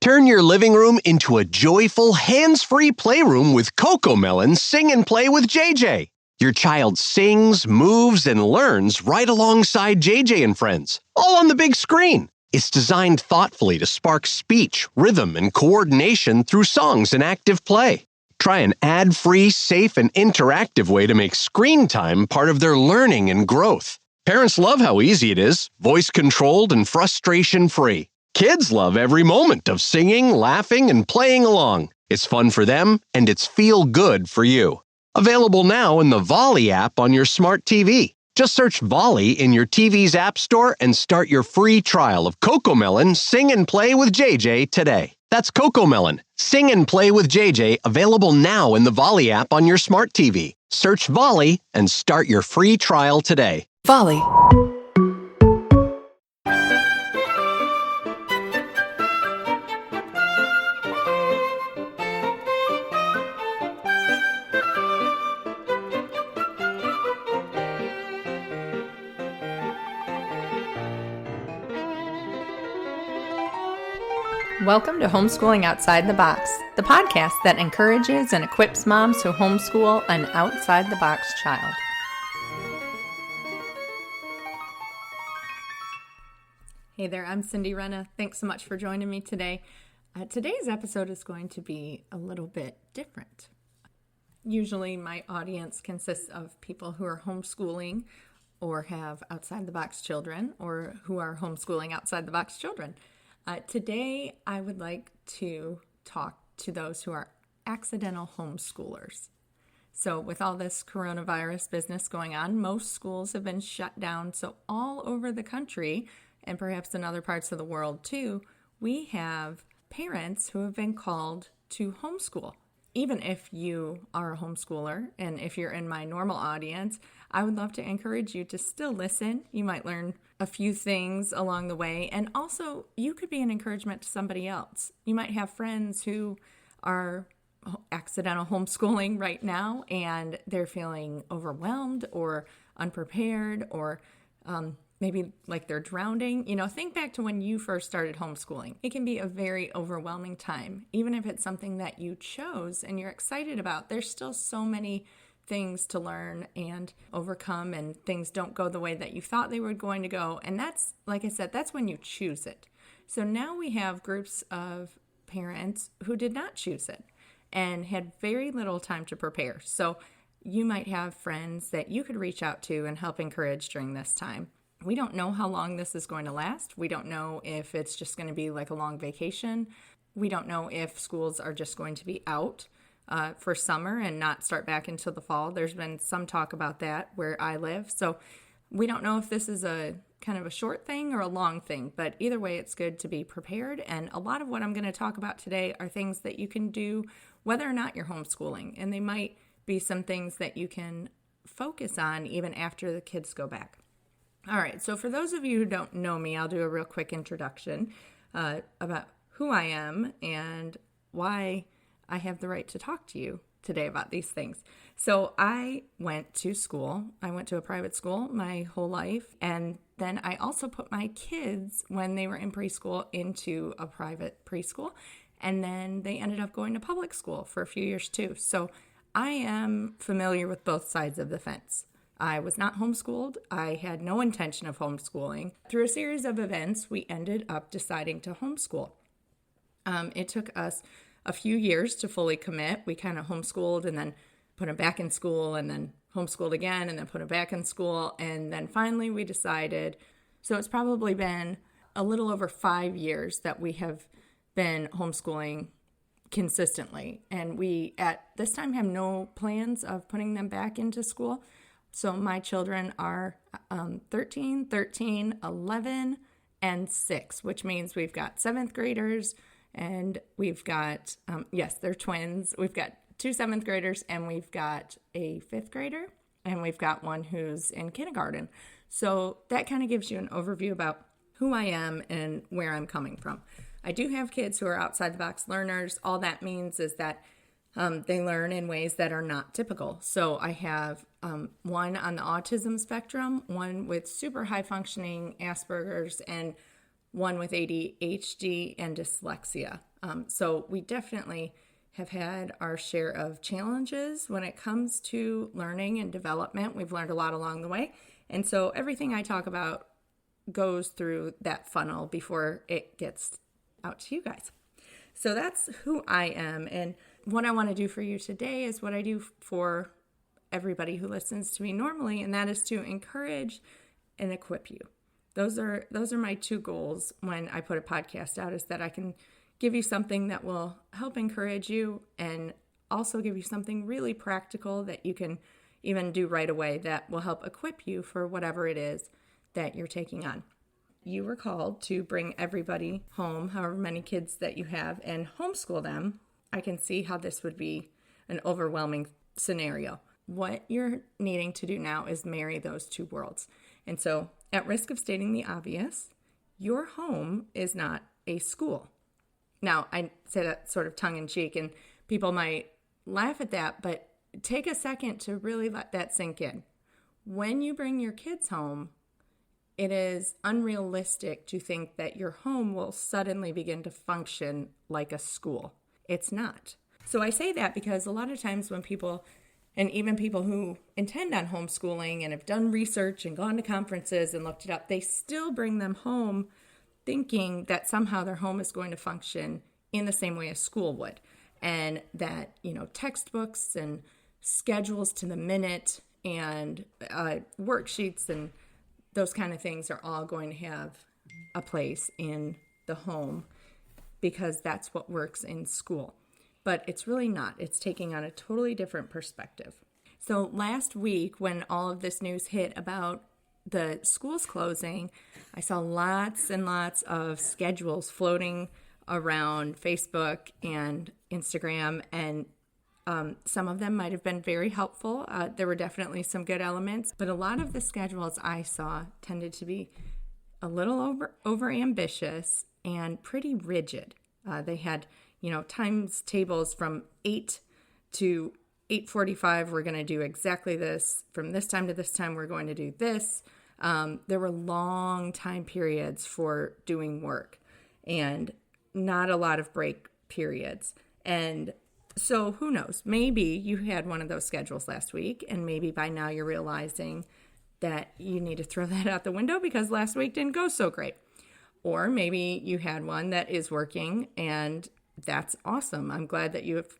Turn your living room into a joyful, hands-free playroom with CoComelon Sing and Play with JJ. Your child sings, moves, and learns right alongside JJ and friends, all on the big screen. It's designed thoughtfully to spark speech, rhythm, and coordination through songs and active play. Try an ad-free, safe, and interactive way to make screen time part of their learning and growth. Parents love how easy it is, voice-controlled and frustration-free. Kids love every moment of singing, laughing, and playing along. It's fun for them, and it's feel-good for you. Available now in the Volley app on your smart TV. Just search Volley in your TV's app store and start your free trial of CoComelon Sing and Play with JJ today. That's CoComelon Sing and Play with JJ, available now in the Volley app on your smart TV. Search Volley and start your free trial today. Volley. Welcome to Homeschooling Outside the Box, the podcast that encourages and equips moms to homeschool an outside-the-box child. Hey there, I'm Cindy Renna. Thanks so much for joining me today. Today's episode is going to be a little bit different. Usually my audience consists of people who are homeschooling or have outside-the-box children or who are homeschooling outside-the-box children. Today, I would like to talk to those who are accidental homeschoolers. So with all this coronavirus business going on, most schools have been shut down. So all over the country, and perhaps in other parts of the world too, we have parents who have been called to homeschool. Even if you are a homeschooler, and if you're in my normal audience, I would love to encourage you to still listen. You might learn a few things along the way, and also you could be an encouragement to somebody else. You might have friends who are accidental homeschooling right now, and they're feeling overwhelmed or unprepared or maybe like they're drowning. Think back to when you first started homeschooling. It can be a very overwhelming time. Even if it's something that you chose and you're excited about, there's still so many things to learn and overcome, and things don't go the way that you thought they were going to go. And that's, like I said, that's when you choose it. So now we have groups of parents who did not choose it and had very little time to prepare. So you might have friends that you could reach out to and help encourage during this time. We don't know how long this is going to last. We don't know if it's just going to be like a long vacation. We don't know if schools are just going to be out for summer and not start back until the fall. There's been some talk about that where I live. So we don't know if this is a kind of a short thing or a long thing, but either way, it's good to be prepared. And a lot of what I'm going to talk about today are things that you can do whether or not you're homeschooling. And they might be some things that you can focus on even after the kids go back. All right, so for those of you who don't know me, I'll do a real quick introduction about who I am and why I have the right to talk to you today about these things. So I went to school. I went to a private school my whole life, and then I also put my kids, when they were in preschool, into a private preschool, and then they ended up going to public school for a few years too. So I am familiar with both sides of the fence. I was not homeschooled. I had no intention of homeschooling. Through a series of events, we ended up deciding to homeschool. It took us a few years to fully commit. We kind of homeschooled and then put them back in school, and then homeschooled again and then put them back in school. And then finally we decided, so it's probably been a little over 5 years that we have been homeschooling consistently. And we at this time have no plans of putting them back into school. So my children are 13, 11, and 6, which means we've got 7th graders, and we've got, yes, they're twins. We've got 2 7th graders, and we've got a 5th grader, and we've got one who's in kindergarten. So that kind of gives you an overview about who I am and where I'm coming from. I do have kids who are outside the box learners. All that means is that they learn in ways that are not typical. So I have one on the autism spectrum, one with super high functioning Asperger's, and one with ADHD and dyslexia. So we definitely have had our share of challenges when it comes to learning and development. We've learned a lot along the way. And so everything I talk about goes through that funnel before it gets out to you guys. So that's who I am. And what I want to do for you today is what I do for everybody who listens to me normally, and that is to encourage and equip you. Those are my two goals when I put a podcast out, is that I can give you something that will help encourage you and also give you something really practical that you can even do right away that will help equip you for whatever it is that you're taking on. You were called to bring everybody home, however many kids that you have, and homeschool them. I can see how this would be an overwhelming scenario. What you're needing to do now is marry those two worlds. And so, at risk of stating the obvious, your home is not a school. Now, I say that sort of tongue-in-cheek, and people might laugh at that, but take a second to really let that sink in. When you bring your kids home, it is unrealistic to think that your home will suddenly begin to function like a school. It's not. So I say that because a lot of times when people, and even people who intend on homeschooling and have done research and gone to conferences and looked it up, they still bring them home thinking that somehow their home is going to function in the same way a school would. And that, textbooks and schedules to the minute and worksheets and those kind of things are all going to have a place in the home because that's what works in school. But it's really not. It's taking on a totally different perspective. So last week, when all of this news hit about the schools closing, I saw lots and lots of schedules floating around Facebook and Instagram, and some of them might have been very helpful. There were definitely some good elements, but a lot of the schedules I saw tended to be a little over ambitious and pretty rigid. They had, times tables from 8 to 8:45. We're going to do exactly this. From this time to this time, we're going to do this. There were long time periods for doing work and not a lot of break periods. And so who knows? Maybe you had one of those schedules last week, and maybe by now you're realizing that you need to throw that out the window because last week didn't go so great. Or maybe you had one that is working, and that's awesome. I'm glad that you have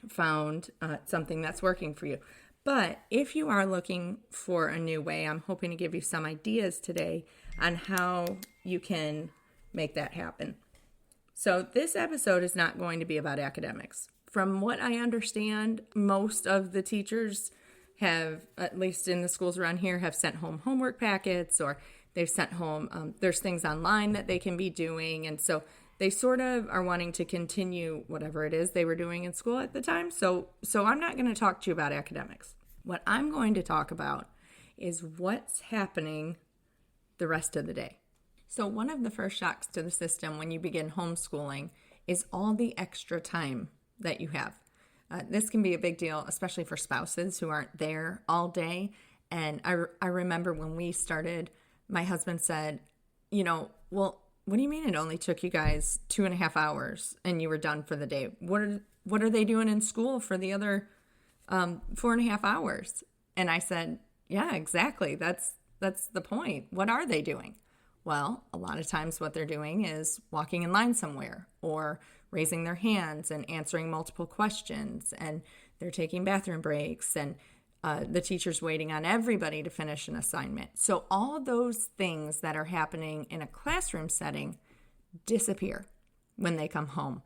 found something that's working for you. But if you are looking for a new way, I'm hoping to give you some ideas today on how you can make that happen. So this episode is not going to be about academics. From what I understand, most of the teachers have, at least in the schools around here, have sent home homework packets, or they've sent home, there's things online that they can be doing. And so they sort of are wanting to continue whatever it is they were doing in school at the time. So I'm not going to talk to you about academics. What I'm going to talk about is what's happening the rest of the day. So one of the first shocks to the system when you begin homeschooling is all the extra time that you have. This can be a big deal, especially for spouses who aren't there all day. And I remember when we started, my husband said, well, what do you mean it only took you guys 2.5 hours and you were done for the day? What are they doing in school for the other 4.5 hours? And I said, yeah, exactly. That's the point. What are they doing? Well, a lot of times what they're doing is walking in line somewhere or raising their hands and answering multiple questions, and they're taking bathroom breaks, and the teacher's waiting on everybody to finish an assignment. So all of those things that are happening in a classroom setting disappear when they come home.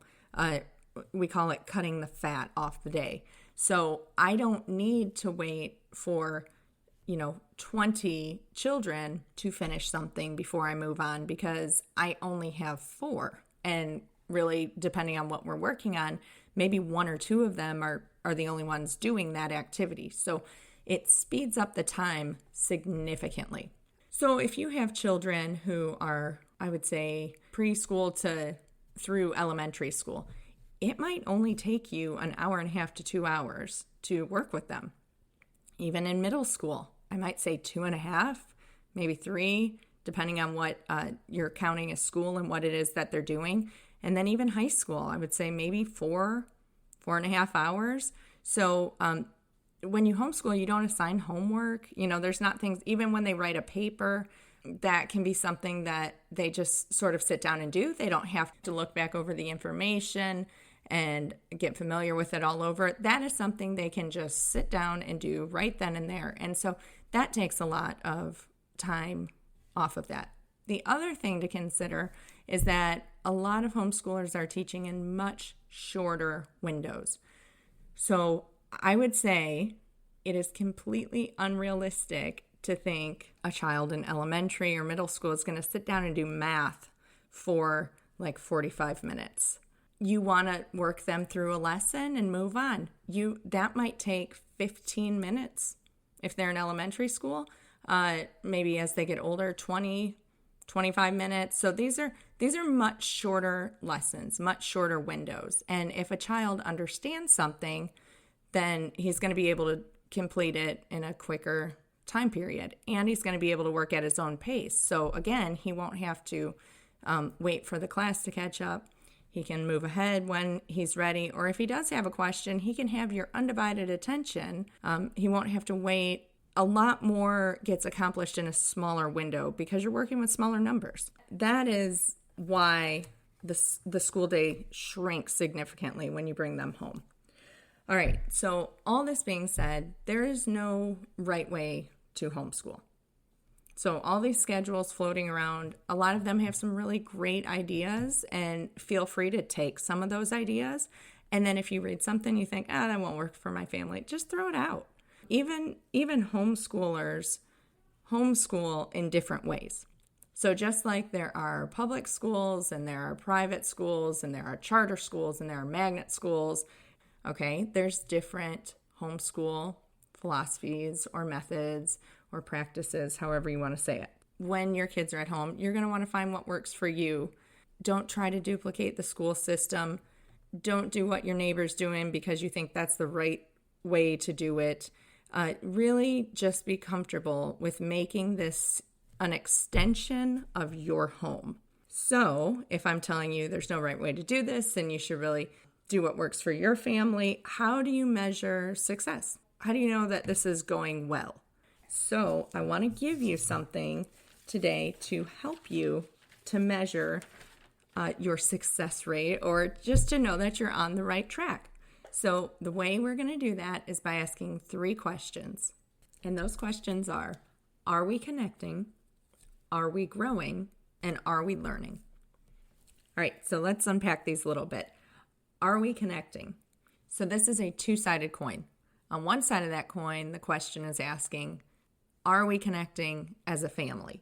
We call it cutting the fat off the day. So I don't need to wait for 20 children to finish something before I move on because I only have 4. And really, depending on what we're working on, maybe 1 or 2 of them are the only ones doing that activity. So it speeds up the time significantly. So if you have children who are, I would say, preschool through elementary school, it might only take you 1.5 hours to 2 hours to work with them. Even in middle school, I might say 2.5, maybe 3, depending on what you're counting as school and what it is that they're doing. And then even high school, I would say maybe 4.5 hours. So when you homeschool, you don't assign homework. There's not things, even when they write a paper, that can be something that they just sort of sit down and do. They don't have to look back over the information and get familiar with it all over. That is something they can just sit down and do right then and there. And so that takes a lot of time off of that. The other thing to consider is that a lot of homeschoolers are teaching in much shorter windows. So I would say it is completely unrealistic to think a child in elementary or middle school is going to sit down and do math for like 45 minutes. You want to work them through a lesson and move on. That might take 15 minutes if they're in elementary school. Maybe as they get older, 20, 25 minutes. So these are much shorter lessons, much shorter windows. And if a child understands something, then he's going to be able to complete it in a quicker time period. And he's going to be able to work at his own pace. So again, he won't have to wait for the class to catch up. He can move ahead when he's ready. Or if he does have a question, he can have your undivided attention. He won't have to wait. A lot more gets accomplished in a smaller window because you're working with smaller numbers. That is why the school day shrinks significantly when you bring them home. All right, so all this being said, there is no right way to homeschool. So all these schedules floating around, a lot of them have some really great ideas, and feel free to take some of those ideas. And then if you read something you think, that won't work for my family, just throw it out. Even homeschoolers homeschool in different ways. So just like there are public schools and there are private schools and there are charter schools and there are magnet schools, okay, there's different homeschool philosophies or methods or practices, however you want to say it. When your kids are at home, you're going to want to find what works for you. Don't try to duplicate the school system. Don't do what your neighbor's doing because you think that's the right way to do it. Really just be comfortable with making this an extension of your home. So if I'm telling you there's no right way to do this and you should really do what works for your family, how do you measure success? How do you know that this is going well? So I want to give you something today to help you to measure your success rate, or just to know that you're on the right track. So the way we're going to do that is by asking 3 questions. And those questions are we connecting? Are we growing? And are we learning? All right, so let's unpack these a little bit. Are we connecting? So this is a 2-sided coin. On one side of that coin, the question is asking, are we connecting as a family?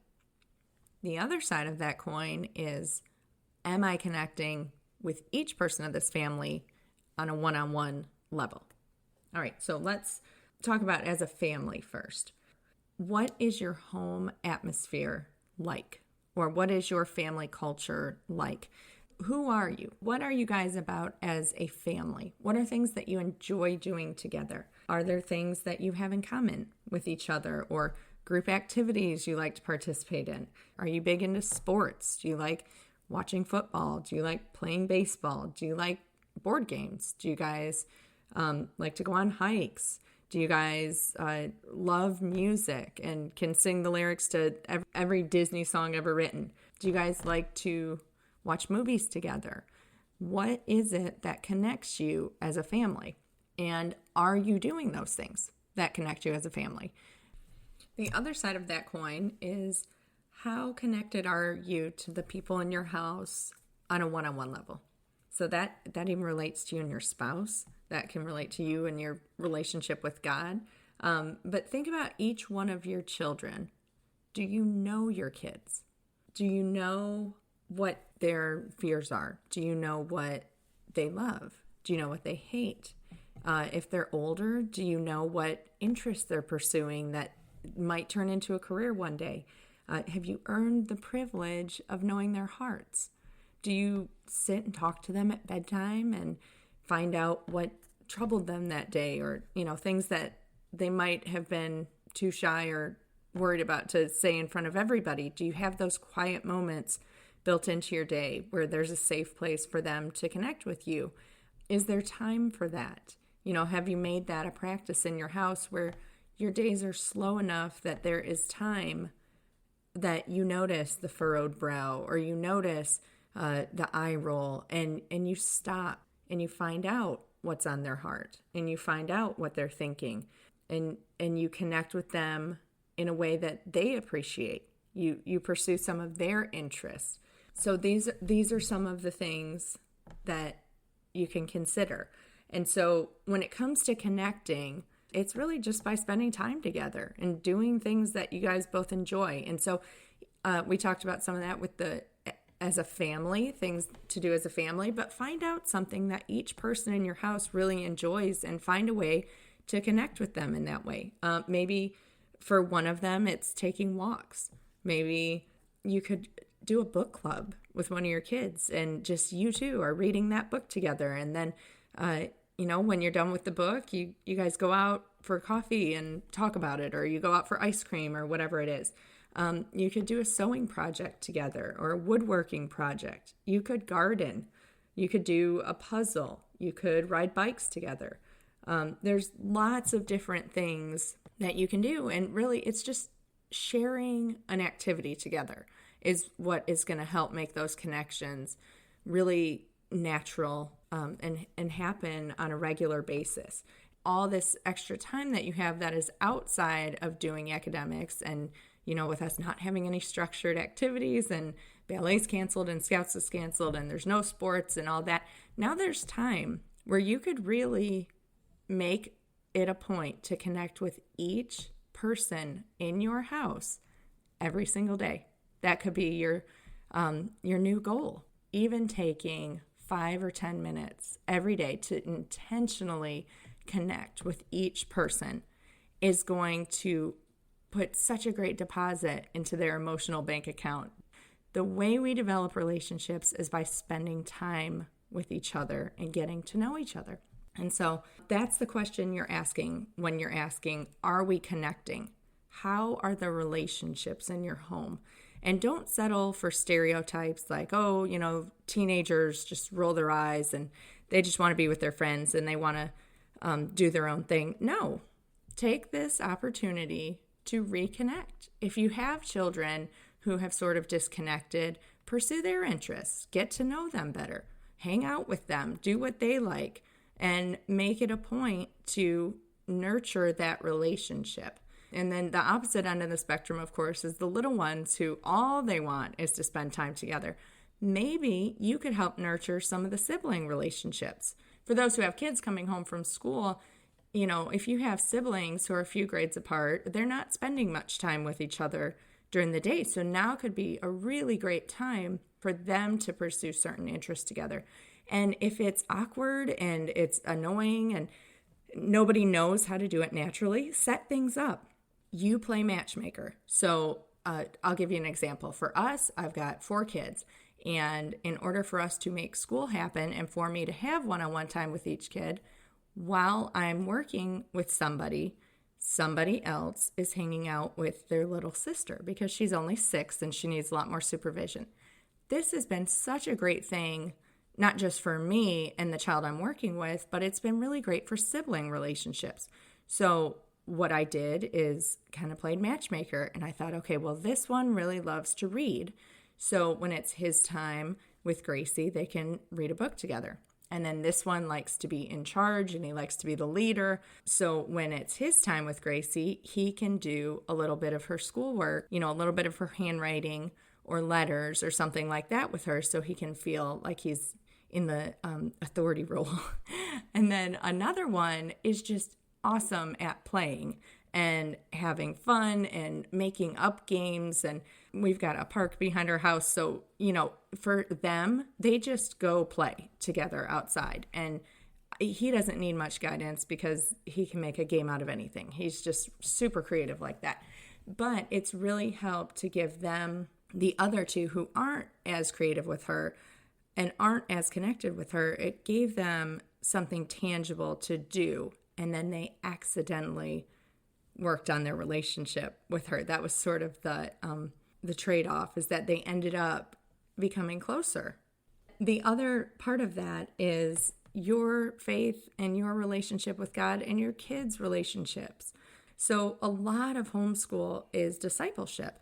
The other side of that coin is, am I connecting with each person of this family on a one-on-one level? All right, so let's talk about as a family first. What is your home atmosphere like? Or what is your family culture like? Who are you? What are you guys about as a family? What are things that you enjoy doing together? Are there things that you have in common with each other, or group activities you like to participate in? Are you big into sports? Do you like watching football? Do you like playing baseball? Do you like board games? Do you guys like to go on hikes? Do you guys love music and can sing the lyrics to every Disney song ever written? Do you guys like to watch movies together? What is it that connects you as a family? And are you doing those things that connect you as a family? The other side of that coin is, how connected are you to the people in your house on a one-on-one level? So that even relates to you and your spouse. That can relate to you and your relationship with God. But think about each one of your children. Do you know your kids? Do you know what their fears are? Do you know what they love? Do you know what they hate? If they're older, do you know what interests they're pursuing that might turn into a career one day? Have you earned the privilege of knowing their hearts? Do you sit and talk to them at bedtime and find out what troubled them that day, or, things that they might have been too shy or worried about to say in front of everybody? Do you have those quiet moments built into your day where there's a safe place for them to connect with you? Is there time for that? Have you made that a practice in your house where your days are slow enough that there is time that you notice the furrowed brow, or you notice the eye roll, and you stop and you find out what's on their heart, and you find out what they're thinking, and you connect with them in a way that they appreciate. You pursue some of their interests. So these are some of the things that you can consider. And so when it comes to connecting, it's really just by spending time together and doing things that you guys both enjoy. And so we talked about some of that with as a family, things to do as a family, but find out something that each person in your house really enjoys and find a way to connect with them in that way. Maybe for one of them, it's taking walks. Maybe you could do a book club with one of your kids, and just you two are reading that book together. And then, when you're done with the book, you guys go out for coffee and talk about it, or you go out for ice cream or whatever it is. You could do a sewing project together or a woodworking project. You could garden. You could do a puzzle. You could ride bikes together. There's lots of different things that you can do. And really, it's just sharing an activity together is what is going to help make those connections really natural and happen on a regular basis. All this extra time that you have that is outside of doing academics, and with us not having any structured activities, and ballet's canceled and Scouts is canceled and there's no sports and all that, now there's time where you could really make it a point to connect with each person in your house every single day. That could be your new goal. Even taking 5 or 10 minutes every day to intentionally connect with each person is going to put such a great deposit into their emotional bank account. The way we develop relationships is by spending time with each other and getting to know each other. And so that's the question you're asking when you're asking, are we connecting? How are the relationships in your home? And don't settle for stereotypes like, teenagers just roll their eyes and they just want to be with their friends and they want to do their own thing. No, take this opportunity to reconnect. If you have children who have sort of disconnected, pursue their interests, get to know them better, hang out with them, do what they like, and make it a point to nurture that relationship. And then the opposite end of the spectrum, of course, is the little ones who all they want is to spend time together. Maybe you could help nurture some of the sibling relationships. For those who have kids coming home from school, if you have siblings who are a few grades apart, they're not spending much time with each other during the day. So now could be a really great time for them to pursue certain interests together. And if it's awkward and it's annoying and nobody knows how to do it naturally, set things up. You play matchmaker. So I'll give you an example. For us, I've got 4 kids. And in order for us to make school happen and for me to have one-on-one time with each kid, while I'm working with somebody else is hanging out with their little sister because she's only 6 and she needs a lot more supervision. This has been such a great thing, not just for me and the child I'm working with, but it's been really great for sibling relationships. So what I did is kind of played matchmaker, and I thought, okay, well, this one really loves to read. So when it's his time with Gracie, they can read a book together. And then this one likes to be in charge and he likes to be the leader. So when it's his time with Gracie, he can do a little bit of her schoolwork, a little bit of her handwriting or letters or something like that with her, so he can feel like he's in the authority role. And then another one is just awesome at playing and having fun and making up games. And we've got a park behind our house. So, for them, they just go play together outside. And he doesn't need much guidance because he can make a game out of anything. He's just super creative like that. But it's really helped to give them, the other 2 who aren't as creative with her and aren't as connected with her, it gave them something tangible to do. And then they accidentally worked on their relationship with her. That was sort of the trade-off, is that they ended up becoming closer. The other part of that is your faith and your relationship with God and your kids' relationships. So a lot of homeschool is discipleship.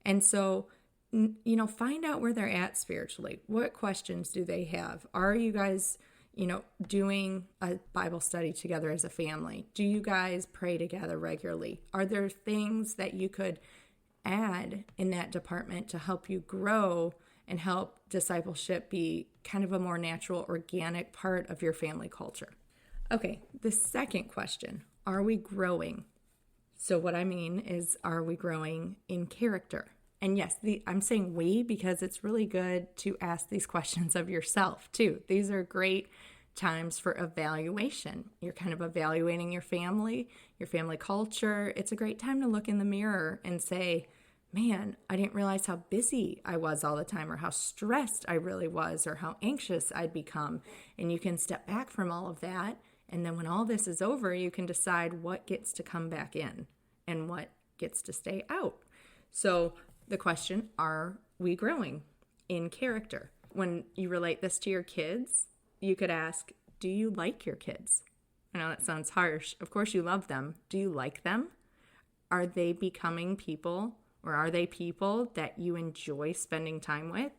And so, find out where they're at spiritually. What questions do they have? Are you guys, doing a Bible study together as a family? Do you guys pray together regularly? Are there things that you could add in that department to help you grow and help discipleship be kind of a more natural, organic part of your family culture? Okay, the second question, are we growing? So what I mean is, are we growing in character? And yes, I'm saying we because it's really good to ask these questions of yourself too. These are great times for evaluation. You're kind of evaluating your family culture. It's a great time to look in the mirror and say, man, I didn't realize how busy I was all the time, or how stressed I really was, or how anxious I'd become. And you can step back from all of that. And then when all this is over, you can decide what gets to come back in and what gets to stay out. So the question, are we growing in character? When you relate this to your kids, you could ask, do you like your kids? I know that sounds harsh. Of course you love them. Do you like them? Are they becoming people, or are they people that you enjoy spending time with?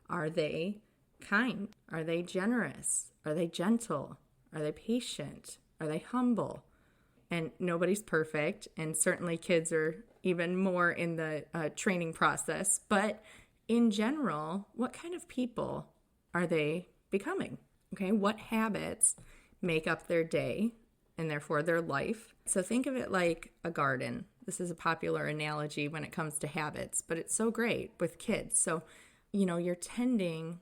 Are they kind? Are they generous? Are they gentle? Are they patient? Are they humble? And nobody's perfect, and certainly kids are even more in the training process. But in general, what kind of people are they becoming? Okay, what habits make up their day and therefore their life? So think of it like a garden. This is a popular analogy when it comes to habits, but it's so great with kids. So, you're tending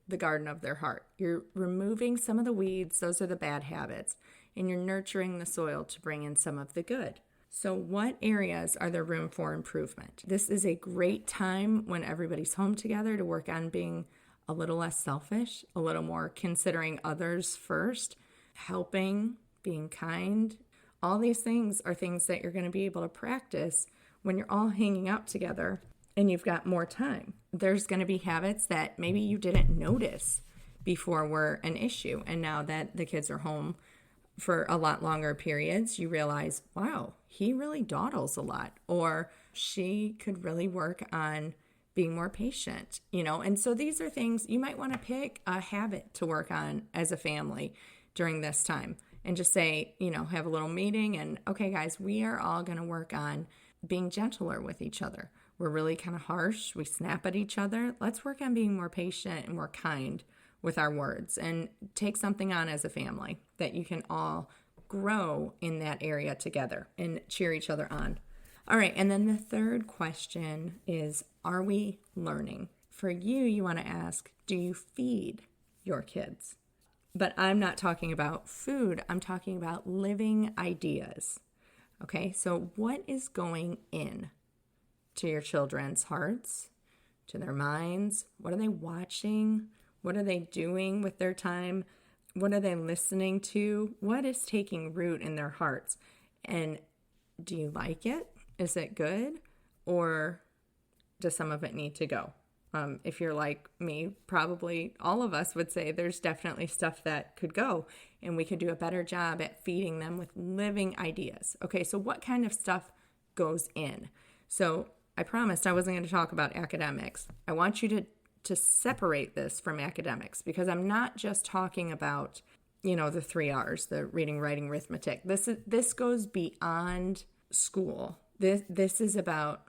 the garden of their heart. You're removing some of the weeds, those are the bad habits, and you're nurturing the soil to bring in some of the good. So what areas are there room for improvement? This is a great time when everybody's home together to work on being a little less selfish, a little more considering others first, helping, being kind. All these things are things that you're going to be able to practice when you're all hanging out together and you've got more time. There's going to be habits that maybe you didn't notice before were an issue. And now that the kids are home for a lot longer periods, you realize, wow, he really dawdles a lot, or she could really work on being more patient, And so these are things you might want to pick a habit to work on as a family during this time and just say, have a little meeting and, okay, guys, we are all going to work on being gentler with each other. We're really kind of harsh. We snap at each other. Let's work on being more patient and more kind with our words and take something on as a family that you can all grow in that area together and cheer each other on. All right, and then the third question is, are we learning? For you want to ask, do you feed your kids? But I'm not talking about food. I'm talking about living ideas. Okay, so what is going in to your children's hearts, to their minds? What are they watching? What are they doing with their time? What are they listening to? What is taking root in their hearts? And do you like it? Is it good? Or does some of it need to go? If you're like me, probably all of us would say there's definitely stuff that could go, and we could do a better job at feeding them with living ideas. Okay, so what kind of stuff goes in? So I promised I wasn't going to talk about academics. I want you to separate this from academics, because I'm not just talking about, the 3 R's, the reading, writing, arithmetic. This goes beyond school. This is about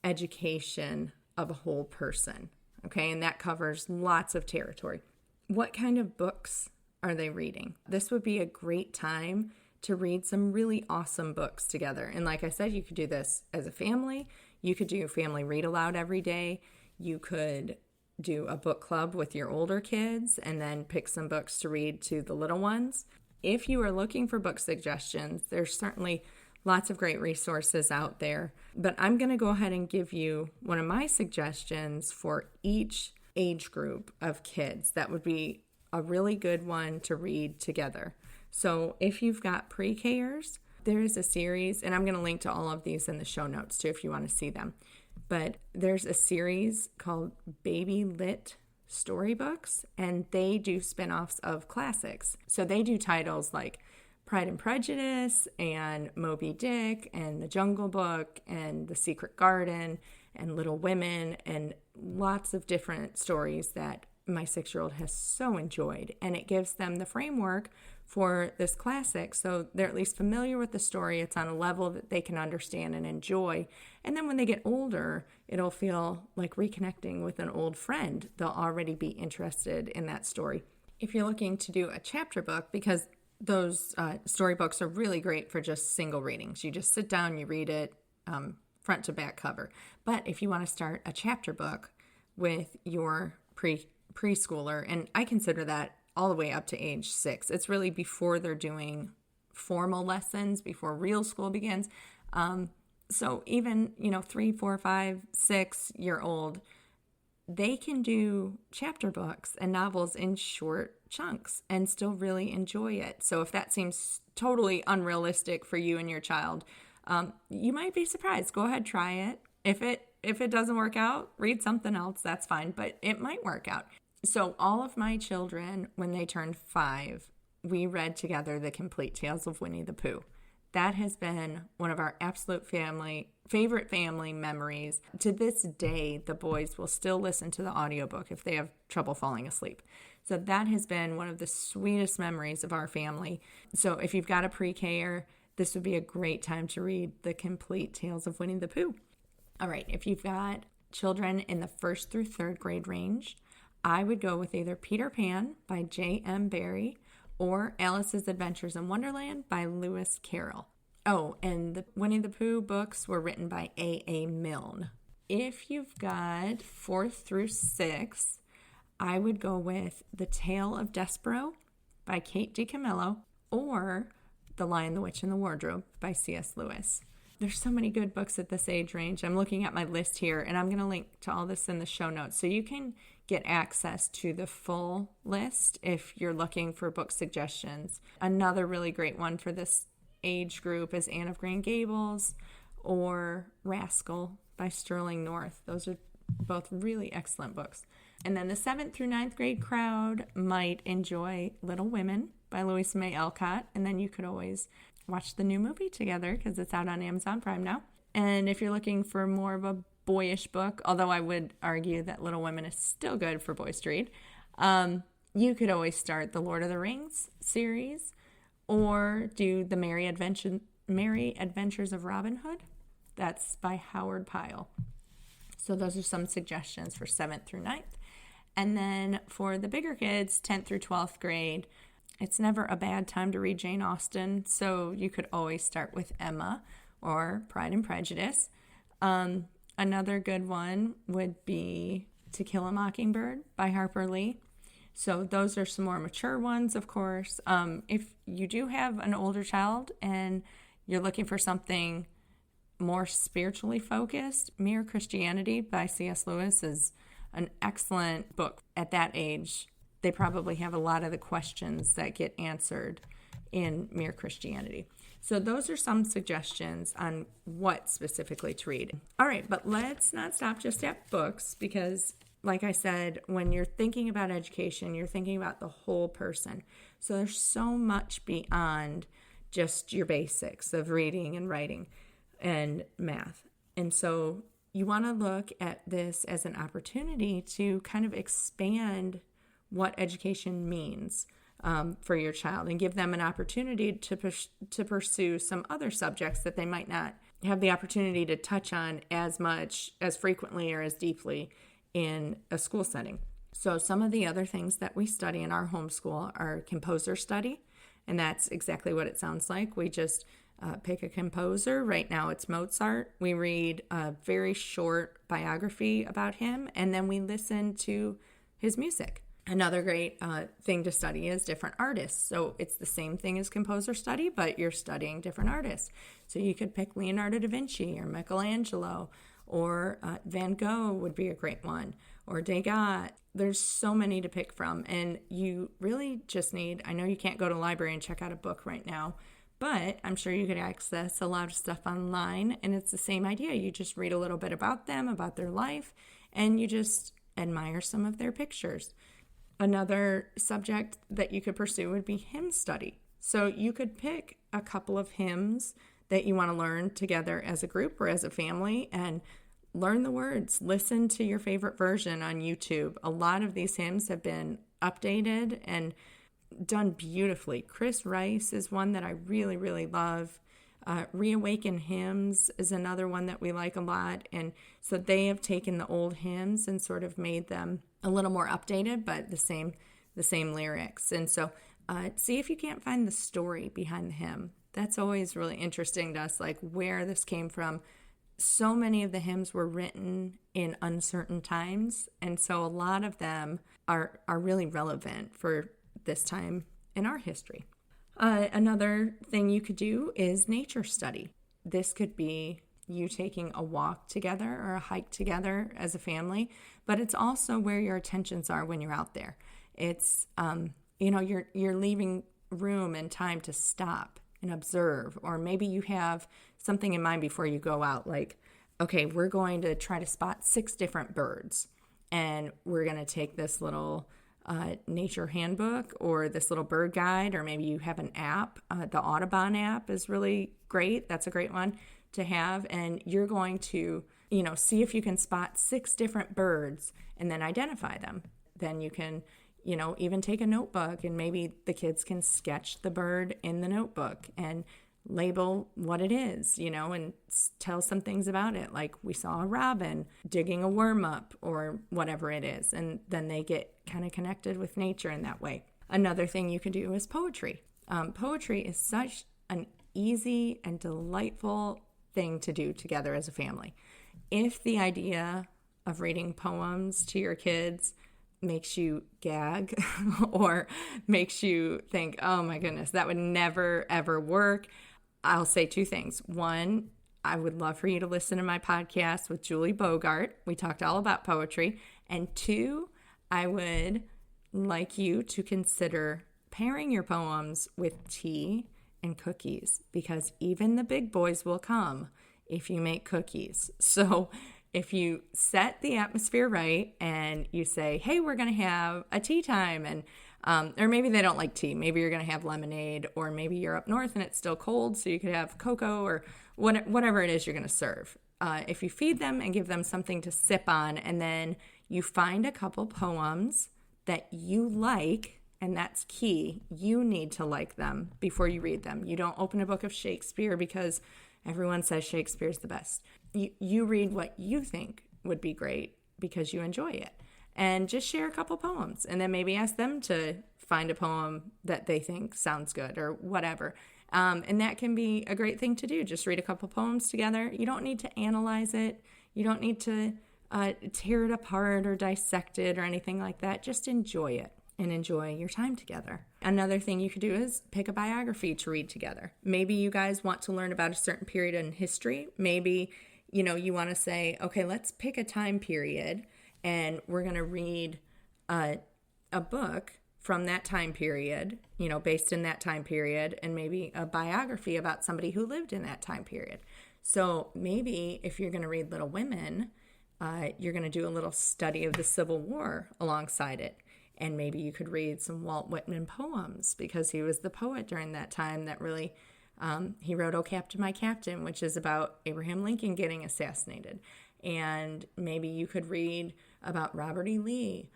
education of a whole person, okay? And that covers lots of territory. What kind of books are they reading? This would be a great time to read some really awesome books together. And like I said, you could do this as a family. You could do a family read aloud every day. You could do a book club with your older kids and then pick some books to read to the little ones. If you are looking for book suggestions, there's certainly lots of great resources out there, but I'm going to go ahead and give you one of my suggestions for each age group of kids. That would be a really good one to read together. So if you've got pre-Kers, there is a series, and I'm going to link to all of these in the show notes too if you want to see them. but there's a series called Baby Lit Storybooks, and they do spin-offs of classics. So they do titles like Pride and Prejudice and Moby Dick and The Jungle Book and The Secret Garden and Little Women, and lots of different stories that my 6-year-old has so enjoyed. And it gives them the framework for this classic, so they're at least familiar with the story. It's on a level that they can understand and enjoy. And then when they get older, it'll feel like reconnecting with an old friend. They'll already be interested in that story. If you're looking to do a chapter book, because those storybooks are really great for just single readings. You just sit down, you read it front to back cover. But if you want to start a chapter book with your preschooler, and I consider that all the way up to age 6. It's really before they're doing formal lessons, before real school begins. So even, 3, 4, 5, 6-year-old, they can do chapter books and novels in short chunks and still really enjoy it. So if that seems totally unrealistic for you and your child, you might be surprised. Go ahead, try it. If it doesn't work out, read something else. That's fine, but it might work out. So all of my children, when they turned 5, we read together The Complete Tales of Winnie the Pooh. That has been one of our absolute favorite family memories. To this day, the boys will still listen to the audiobook if they have trouble falling asleep. So that has been one of the sweetest memories of our family. So if you've got a pre-K-er, this would be a great time to read The Complete Tales of Winnie the Pooh. All right, if you've got children in the 1st through 3rd grade range, I would go with either Peter Pan by J.M. Barrie or Alice's Adventures in Wonderland by Lewis Carroll. Oh, and the Winnie the Pooh books were written by A.A. Milne. If you've got 4th through 6th, I would go with The Tale of Despereaux by Kate DiCamillo or The Lion, the Witch, and the Wardrobe by C.S. Lewis. There's so many good books at this age range. I'm looking at my list here, and I'm going to link to all this in the show notes. So you can get access to the full list if you're looking for book suggestions. Another really great one for this age group is Anne of Green Gables or Rascal by Sterling North. Those are both really excellent books. And then the 7th through 9th grade crowd might enjoy Little Women by Louisa May Alcott, and then you could always watch the new movie together because it's out on Amazon Prime now. And if you're looking for more of a boyish book, although I would argue that Little Women is still good for boys to read, you could always start the Lord of the Rings series or do the Merry Adventures of Robin Hood. That's by Howard Pyle. So those are some suggestions for 7th through 9th. And then for the bigger kids, 10th through 12th grade, it's never a bad time to read Jane Austen, so you could always start with Emma or Pride and Prejudice. Another good one would be To Kill a Mockingbird by Harper Lee. So those are some more mature ones, of course. If you do have an older child and you're looking for something more spiritually focused, Mere Christianity by C.S. Lewis is an excellent book. At that age, they probably have a lot of the questions that get answered in Mere Christianity. So those are some suggestions on what specifically to read. All right, but let's not stop just at books because, like I said, when you're thinking about education, you're thinking about the whole person. So there's so much beyond just your basics of reading and writing and math. And so you want to look at this as an opportunity to kind of expand what education means for your child and give them an opportunity to pursue some other subjects that they might not have the opportunity to touch on as much, as frequently, or as deeply in a school setting. So some of the other things that we study in our homeschool are composer study, and that's exactly what it sounds like. We just pick a composer. Right now it's Mozart. We read a very short biography about him, and then we listen to his music. Another great thing to study is different artists. So it's the same thing as composer study, but you're studying different artists. So you could pick Leonardo da Vinci or Michelangelo, or Van Gogh would be a great one, or Degas. There's so many to pick from, and you really just need, I know you can't go to a library and check out a book right now, But I'm sure you could access a lot of stuff online, and it's the same idea. You just read a little bit about them, about their life, and you just admire some of their pictures. Another subject that you could pursue would be hymn study. So you could pick a couple of hymns that you want to learn together as a group or as a family and learn the words. Listen to your favorite version on YouTube. A lot of these hymns have been updated and done beautifully. Chris Rice is one that I really, really love. Reawaken Hymns is another one that we like a lot. And so they have taken the old hymns and sort of made them a little more updated, but the same lyrics. And so see if you can't find the story behind the hymn. That's always really interesting to us, like where this came from. So many of the hymns were written in uncertain times, and so a lot of them are really relevant for this time in our history. Another thing you could do is nature study. This could be you taking a walk together or a hike together as a family, but it's also where your attentions are when you're out there. It's, you're leaving room and time to stop and observe, or maybe you have something in mind before you go out, like, okay, we're going to try to spot 6 different birds, and we're going to take this little nature handbook or this little bird guide, or maybe you have an app. The Audubon app is really great. That's a great one to have, and you're going to, see if you can spot 6 different birds and then identify them. Then you can, even take a notebook, and maybe the kids can sketch the bird in the notebook and label what it is, and tell some things about it. Like, we saw a robin digging a worm up or whatever it is. And then they get kind of connected with nature in that way. Another thing you can do is poetry. Poetry is such an easy and delightful thing to do together as a family. If the idea of reading poems to your kids makes you gag or makes you think, oh my goodness, that would never, ever work, I'll say 2 things. One, I would love for you to listen to my podcast with Julie Bogart. We talked all about poetry. And 2, I would like you to consider pairing your poems with tea and cookies, because even the big boys will come if you make cookies. So if you set the atmosphere right and you say, hey, we're going to have a tea time, and or maybe they don't like tea. Maybe you're going to have lemonade, or maybe you're up north and it's still cold, so you could have cocoa or whatever it is you're going to serve. If you feed them and give them something to sip on, and then you find a couple poems that you like, and that's key. You need to like them before you read them. You don't open a book of Shakespeare because everyone says Shakespeare's the best. You read what you think would be great because you enjoy it. And just share a couple poems, and then maybe ask them to find a poem that they think sounds good or whatever. And that can be a great thing to do. Just read a couple poems together. You don't need to analyze it. You don't need to tear it apart or dissect it or anything like that. Just enjoy it and enjoy your time together. Another thing you could do is pick a biography to read together. Maybe you guys want to learn about a certain period in history. Maybe, you want to say, okay, let's pick a time period, and we're going to read a book from that time period, based in that time period, and maybe a biography about somebody who lived in that time period. So maybe if you're going to read Little Women, you're going to do a little study of the Civil War alongside it. And maybe you could read some Walt Whitman poems, because he was the poet during that time that really, he wrote "O Captain, My Captain," which is about Abraham Lincoln getting assassinated. And maybe you could read about Robert E. Lee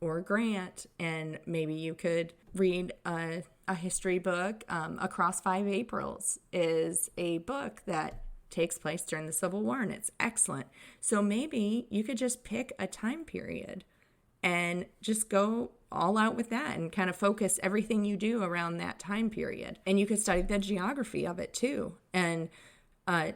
or Grant, and maybe you could read a history book. Across 5 Aprils is a book that takes place during the Civil War, and it's excellent. So maybe you could just pick a time period and just go all out with that and kind of focus everything you do around that time period. And you could study the geography of it too, and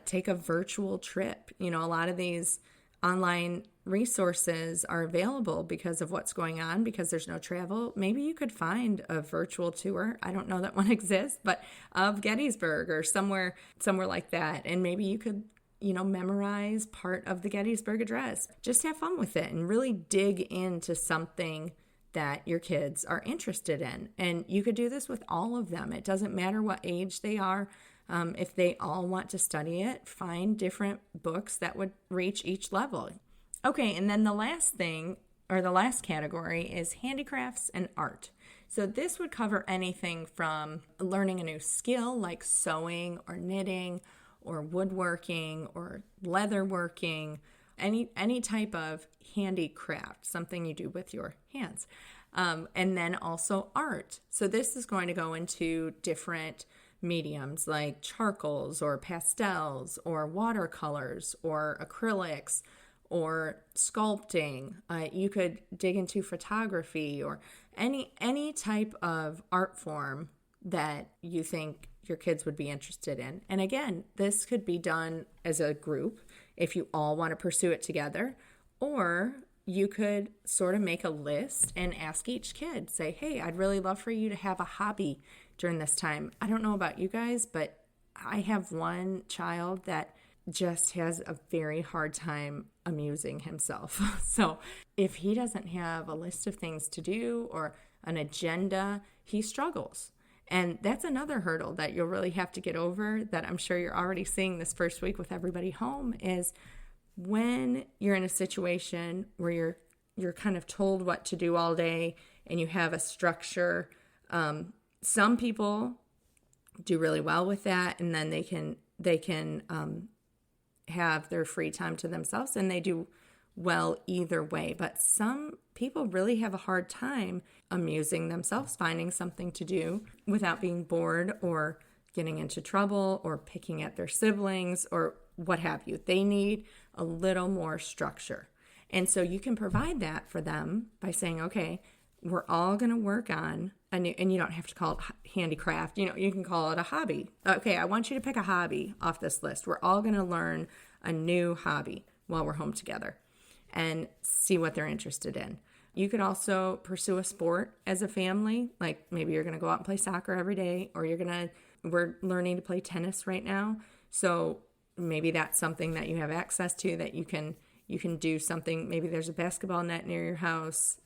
take a virtual trip. A lot of these online resources are available because of what's going on, because there's no travel. Maybe you could find a virtual tour. I don't know that one exists, but of Gettysburg or somewhere like that. And maybe you could, memorize part of the Gettysburg Address. Just have fun with it and really dig into something that your kids are interested in. And you could do this with all of them. It doesn't matter what age they are. If they all want to study it, find different books that would reach each level. Okay, and then the last thing, or the last category, is handicrafts and art. So this would cover anything from learning a new skill like sewing or knitting or woodworking or leatherworking, any type of handicraft, something you do with your hands. And then also art. So this is going to go into different mediums like charcoals or pastels or watercolors or acrylics or sculpting. You could dig into photography or any type of art form that you think your kids would be interested in. And again, this could be done as a group if you all want to pursue it together, or you could sort of make a list and ask each kid, say, hey, I'd really love for you to have a hobby during this time. I don't know about you guys, but I have one child that just has a very hard time amusing himself. So if he doesn't have a list of things to do or an agenda, he struggles. And that's another hurdle that you'll really have to get over, that I'm sure you're already seeing this first week with everybody home, is when you're in a situation where you're kind of told what to do all day and you have a structure. Some people do really well with that, and then they can have their free time to themselves, and they do well either way. But some people really have a hard time amusing themselves, finding something to do without being bored or getting into trouble or picking at their siblings or what have you. They need a little more structure. And so you can provide that for them by saying, okay, we're all going to work on and you don't have to call it handicraft. You can call it a hobby. Okay, I want you to pick a hobby off this list. We're all going to learn a new hobby while we're home together and see what they're interested in. You could also pursue a sport as a family. Like maybe you're going to go out and play soccer every day, or we're learning to play tennis right now. So maybe that's something that you have access to, that you can do something. Maybe there's a basketball net near your house.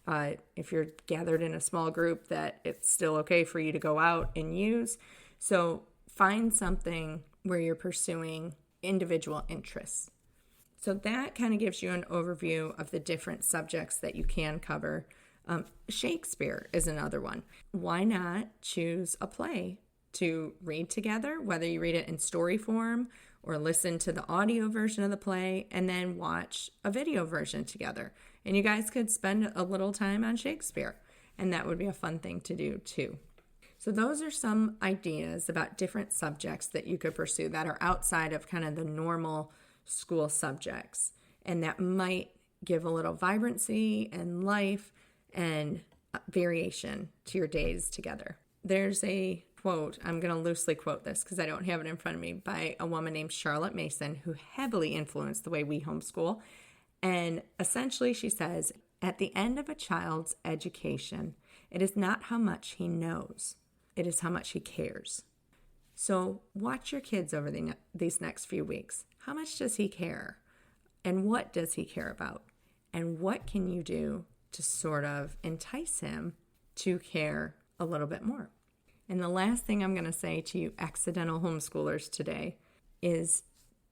If you're gathered in a small group, that it's still okay for you to go out and use. So find something where you're pursuing individual interests. So that kind of gives you an overview of the different subjects that you can cover. Shakespeare is another one. Why not choose a play to read together, whether you read it in story form or listen to the audio version of the play and then watch a video version together. And you guys could spend a little time on Shakespeare, and that would be a fun thing to do too. So those are some ideas about different subjects that you could pursue that are outside of kind of the normal school subjects, and that might give a little vibrancy and life and variation to your days together. There's a quote, I'm going to loosely quote this because I don't have it in front of me, by a woman named Charlotte Mason, who heavily influenced the way we homeschool. And essentially she says, at the end of a child's education, it is not how much he knows, it is how much he cares. So watch your kids over these next few weeks. How much does he care? And what does he care about? And what can you do to sort of entice him to care a little bit more? And the last thing I'm going to say to you accidental homeschoolers today is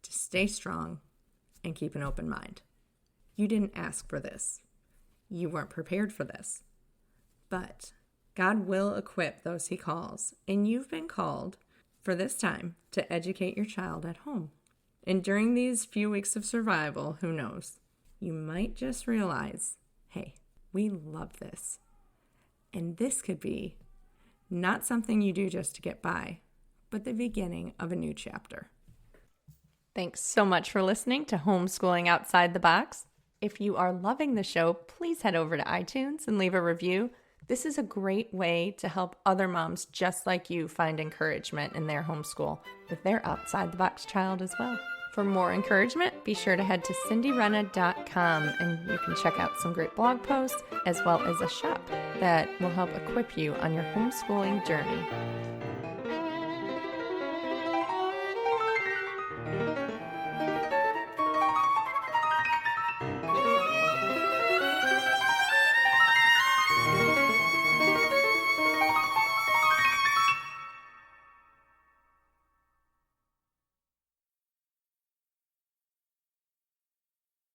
to stay strong and keep an open mind. You didn't ask for this. You weren't prepared for this. But God will equip those he calls, and you've been called for this time to educate your child at home. And during these few weeks of survival, who knows, you might just realize, hey, we love this. And this could be not something you do just to get by, but the beginning of a new chapter. Thanks so much for listening to Homeschooling Outside the Box. If you are loving the show, please head over to iTunes and leave a review. This is a great way to help other moms just like you find encouragement in their homeschool with their outside-the-box child as well. For more encouragement, be sure to head to cindyrenna.com and you can check out some great blog posts as well as a shop that will help equip you on your homeschooling journey.